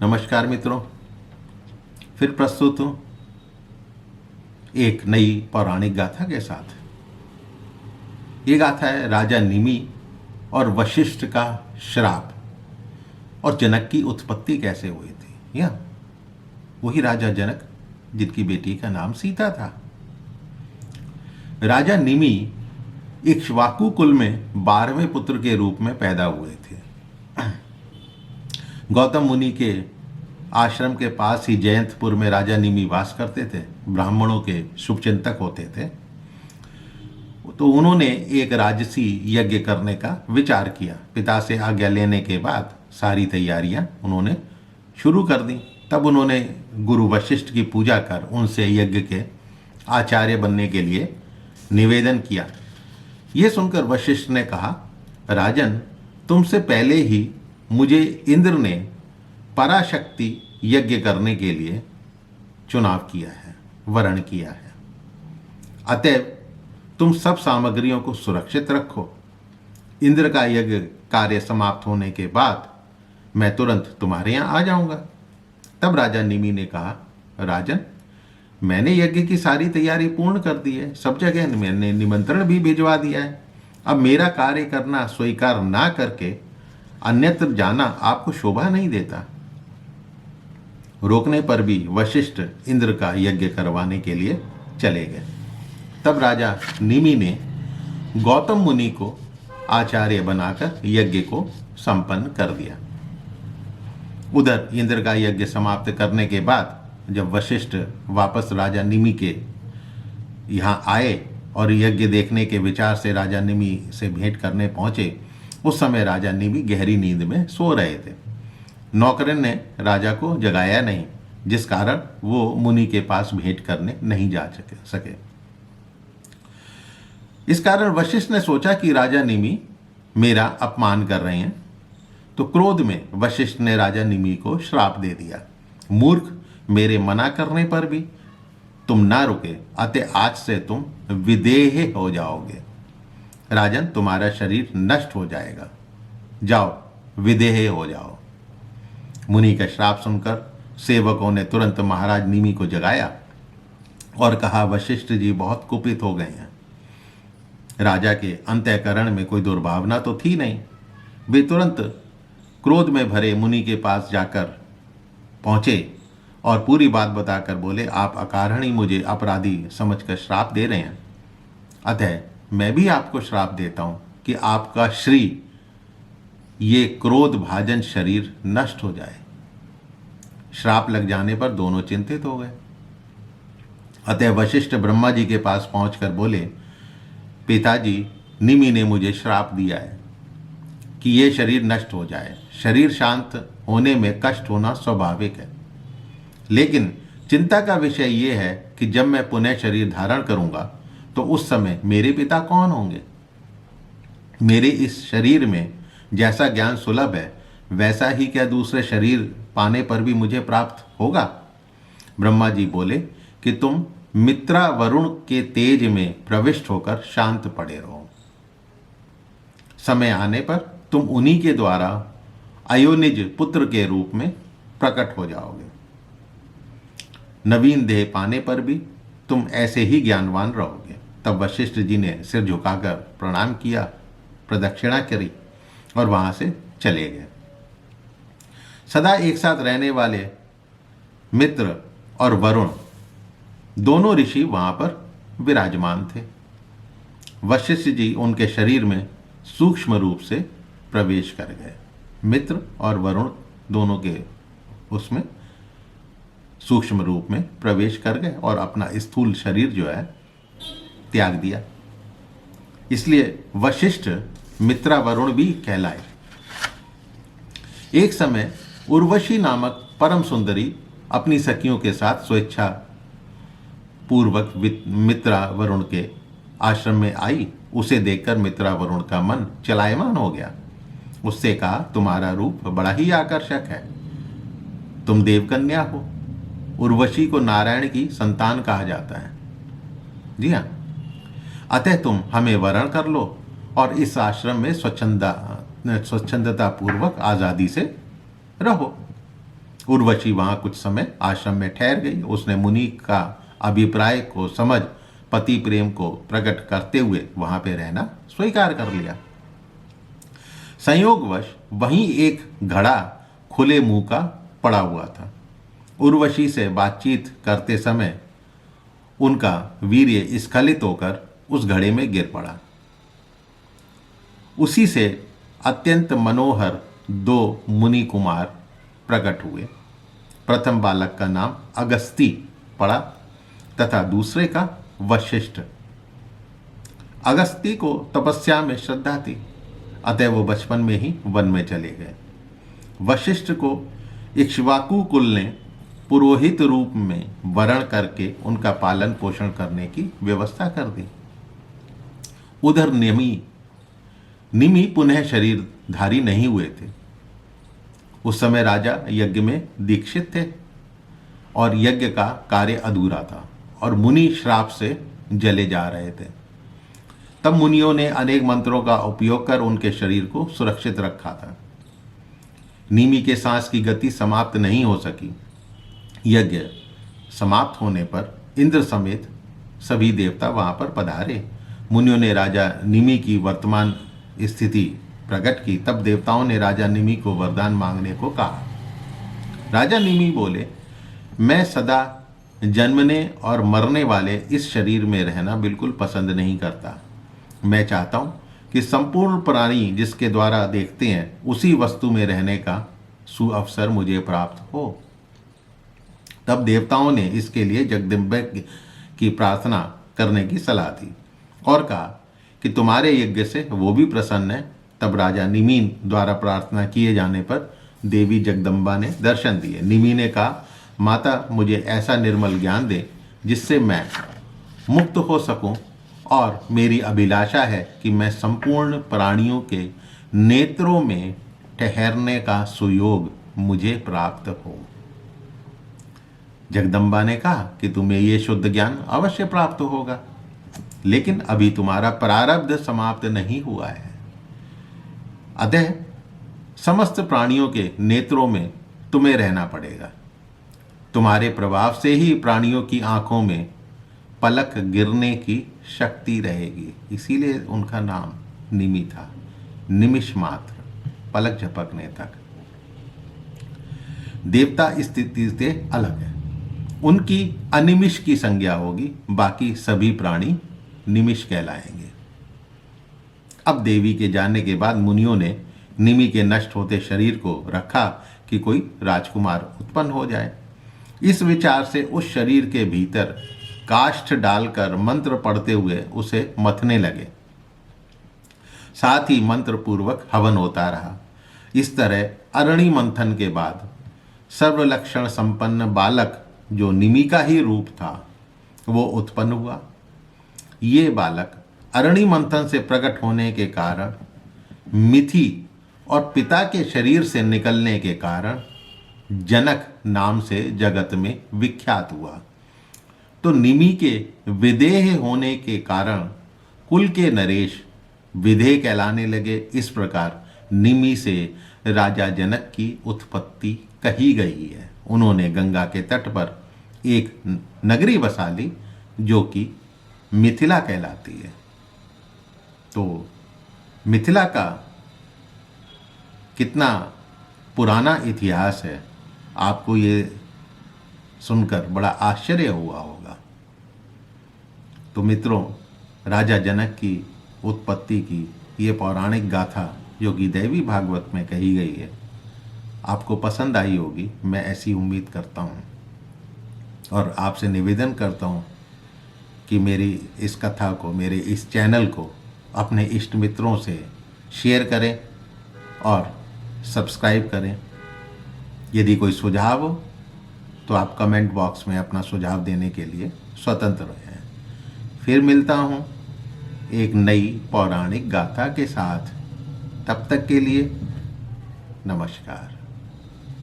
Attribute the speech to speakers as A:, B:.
A: नमस्कार मित्रों, फिर प्रस्तुत हूँ एक नई पौराणिक गाथा के साथ। ये गाथा है राजा निमि और वशिष्ठ का श्राप और जनक की उत्पत्ति कैसे हुई थी। या वही राजा जनक जिनकी बेटी का नाम सीता था। राजा निमि इक्ष्वाकु कुल में 12वें पुत्र के रूप में पैदा हुए थे। गौतम मुनि के आश्रम के पास ही जयंतपुर में राजा निमि वास करते थे। ब्राह्मणों के शुभचिंतक होते थे। तो उन्होंने एक राजसी यज्ञ करने का विचार किया। पिता से आज्ञा लेने के बाद सारी तैयारियां उन्होंने शुरू कर दी। तब उन्होंने गुरु वशिष्ठ की पूजा कर उनसे यज्ञ के आचार्य बनने के लिए निवेदन किया। ये सुनकर वशिष्ठ ने कहा, राजन, तुमसे पहले ही मुझे इंद्र ने पराशक्ति यज्ञ करने के लिए चुनाव किया है, वरण किया है। अतएव तुम सब सामग्रियों को सुरक्षित रखो। इंद्र का यज्ञ कार्य समाप्त होने के बाद मैं तुरंत तुम्हारे यहाँ आ जाऊंगा। तब राजा निमि ने कहा, राजन, मैंने यज्ञ की सारी तैयारी पूर्ण कर दी है। सब जगह मैंने निमंत्रण भी भिजवा दिया है। अब मेरा कार्य करना स्वीकार ना करके अन्यत्र जाना आपको शोभा नहीं देता। रोकने पर भी वशिष्ठ इंद्र का यज्ञ करवाने के लिए चले गए। तब राजा निमि ने गौतम मुनि को आचार्य बनाकर यज्ञ को संपन्न कर दिया। उधर इंद्र का यज्ञ समाप्त करने के बाद जब वशिष्ठ वापस राजा निमि के यहाँ आए और यज्ञ देखने के विचार से राजा निमि से भेंट करने पहुंचे, उस समय राजा निमि गहरी नींद में सो रहे थे। नौकरन ने राजा को जगाया नहीं, जिस कारण वो मुनि के पास भेंट करने नहीं जा सके। इस कारण वशिष्ठ ने सोचा कि राजा निमि मेरा अपमान कर रहे हैं। तो क्रोध में वशिष्ठ ने राजा निमि को श्राप दे दिया, मूर्ख, मेरे मना करने पर भी तुम ना रुके, अतः आज से तुम विदेह हो जाओगे। राजन, तुम्हारा शरीर नष्ट हो जाएगा। जाओ, विदेह हो जाओ। मुनि का श्राप सुनकर सेवकों ने तुरंत महाराज निमि को जगाया और कहा, वशिष्ठ जी बहुत कुपित हो गए हैं। राजा के अंतःकरण में कोई दुर्भावना तो थी नहीं। वे तुरंत क्रोध में भरे मुनि के पास जाकर पहुंचे और पूरी बात बताकर बोले, आप अकारण ही मुझे अपराधी समझकर श्राप दे रहे हैं। अतः मैं भी आपको श्राप देता हूं कि आपका श्री ये क्रोध भाजन शरीर नष्ट हो जाए। श्राप लग जाने पर दोनों चिंतित हो गए। अतः वशिष्ठ ब्रह्मा जी के पास पहुंचकर बोले, पिताजी, निमि ने मुझे श्राप दिया है कि ये शरीर नष्ट हो जाए। शरीर शांत होने में कष्ट होना स्वाभाविक है, लेकिन चिंता का विषय ये है कि जब मैं पुनः शरीर धारण करूंगा तो उस समय मेरे पिता कौन होंगे। मेरे इस शरीर में जैसा ज्ञान सुलभ है वैसा ही क्या दूसरे शरीर पाने पर भी मुझे प्राप्त होगा। ब्रह्मा जी बोले कि तुम मित्रा वरुण के तेज में प्रविष्ट होकर शांत पड़े रहो। समय आने पर तुम उन्हीं के द्वारा अयोनिज पुत्र के रूप में प्रकट हो जाओगे। नवीन देह पाने पर भी तुम ऐसे ही ज्ञानवान रहोगे। तब वशिष्ठ जी ने सिर झुकाकर प्रणाम किया, प्रदक्षिणा करी और वहां से चले गए। सदा एक साथ रहने वाले मित्र और वरुण दोनों ऋषि वहां पर विराजमान थे। वशिष्ठ जी उनके शरीर में सूक्ष्म रूप से प्रवेश कर गए। मित्र और वरुण दोनों के उसमें सूक्ष्म रूप में प्रवेश कर गए और अपना स्थूल शरीर जो है त्याग दिया। इसलिए वशिष्ठ मित्रा वरुण भी कहलाए। एक समय उर्वशी नामक परम सुंदरी अपनी सखियों के साथ स्वेच्छा पूर्वक मित्रा वरुण के आश्रम में आई। उसे देखकर मित्रा वरुण का मन चलायमान हो गया। उससे कहा, तुम्हारा रूप बड़ा ही आकर्षक है। तुम देवकन्या हो। उर्वशी को नारायण की संतान कहा जाता है। जी हाँ, अतः तुम हमें वरण कर लो और इस आश्रम में स्वच्छंदता पूर्वक आजादी से रहो। उर्वशी वहां कुछ समय आश्रम में ठहर गई। उसने मुनि का अभिप्राय को समझ पति प्रेम को प्रकट करते हुए वहां पे रहना स्वीकार कर लिया। संयोगवश वहीं एक घड़ा खुले मुंह का पड़ा हुआ था। उर्वशी से बातचीत करते समय उनका वीर्य स्खलित होकर उस घड़े में गिर पड़ा। उसी से अत्यंत मनोहर दो मुनि कुमार प्रकट हुए। प्रथम बालक का नाम अगस्ती पड़ा तथा दूसरे का वशिष्ठ। अगस्ती को तपस्या में श्रद्धा थी, अतः वो बचपन में ही वन में चले गए। वशिष्ठ को इक्ष्वाकु कुल ने पुरोहित रूप में वरण करके उनका पालन पोषण करने की व्यवस्था कर दी। उधर निमि पुनः शरीरधारी नहीं हुए थे। उस समय राजा यज्ञ में दीक्षित थे और यज्ञ का कार्य अधूरा था और मुनि श्राप से जले जा रहे थे। तब मुनियों ने अनेक मंत्रों का उपयोग कर उनके शरीर को सुरक्षित रखा था। निमि के सांस की गति समाप्त नहीं हो सकी। यज्ञ समाप्त होने पर इंद्र समेत सभी देवता वहां पर पधारे। मुनियों ने राजा निमि की वर्तमान स्थिति प्रकट की। तब देवताओं ने राजा निमि को वरदान मांगने को कहा। राजा निमि बोले, मैं सदा जन्मने और मरने वाले इस शरीर में रहना बिल्कुल पसंद नहीं करता। मैं चाहता हूं कि संपूर्ण प्राणी जिसके द्वारा देखते हैं उसी वस्तु में रहने का सुअवसर मुझे प्राप्त हो। तब देवताओं ने इसके लिए जगदम्बा की प्रार्थना करने की सलाह दी और कहा कि तुम्हारे यज्ञ से वो भी प्रसन्न है। तब राजा निमि द्वारा प्रार्थना किए जाने पर देवी जगदम्बा ने दर्शन दिए। निमि ने कहा, माता मुझे ऐसा निर्मल ज्ञान दे जिससे मैं मुक्त हो सकूं और मेरी अभिलाषा है कि मैं संपूर्ण प्राणियों के नेत्रों में ठहरने का सुयोग मुझे प्राप्त हो। जगदम्बा ने कहा कि तुम्हें ये शुद्ध ज्ञान अवश्य प्राप्त होगा, लेकिन अभी तुम्हारा प्रारब्ध समाप्त नहीं हुआ है। अतः समस्त प्राणियों के नेत्रों में तुम्हें रहना पड़ेगा। तुम्हारे प्रभाव से ही प्राणियों की आंखों में पलक गिरने की शक्ति रहेगी। इसीलिए उनका नाम निमि था, निमिष मात्र, पलक झपकने तक। देवता स्थिति से अलग है, उनकी अनिमिष की संज्ञा होगी, बाकी सभी प्राणी निमिष कहलाएंगे। अब देवी के जाने के बाद मुनियों ने निमि के नष्ट होते शरीर को रखा कि कोई राजकुमार उत्पन्न हो जाए। इस विचार से उस शरीर के भीतर काष्ठ डालकर मंत्र पढ़ते हुए उसे मथने लगे। साथ ही मंत्र पूर्वक हवन होता रहा। इस तरह अरणि मंथन के बाद सर्वलक्षण संपन्न बालक जो निमि का ही रूप था वो उत्पन्न हुआ। ये बालक अरणि मंथन से प्रकट होने के कारण मिथि और पिता के शरीर से निकलने के कारण जनक नाम से जगत में विख्यात हुआ। तो निमि के विदेह होने के कारण कुल के नरेश विदेह कहलाने लगे। इस प्रकार निमि से राजा जनक की उत्पत्ति कही गई है। उन्होंने गंगा के तट पर एक नगरी बसा ली जो कि मिथिला कहलाती है। तो मिथिला का कितना पुराना इतिहास है, आपको ये सुनकर बड़ा आश्चर्य हुआ होगा। तो मित्रों, राजा जनक की उत्पत्ति की ये पौराणिक गाथा जो कि दैवी भागवत में कही गई है, आपको पसंद आई होगी, मैं ऐसी उम्मीद करता हूँ। और आपसे निवेदन करता हूँ कि मेरी इस कथा को, मेरे इस चैनल को अपने इष्ट मित्रों से शेयर करें और सब्सक्राइब करें। यदि कोई सुझाव हो तो आप कमेंट बॉक्स में अपना सुझाव देने के लिए स्वतंत्र हैं। फिर मिलता हूँ एक नई पौराणिक गाथा के साथ। तब तक के लिए नमस्कार।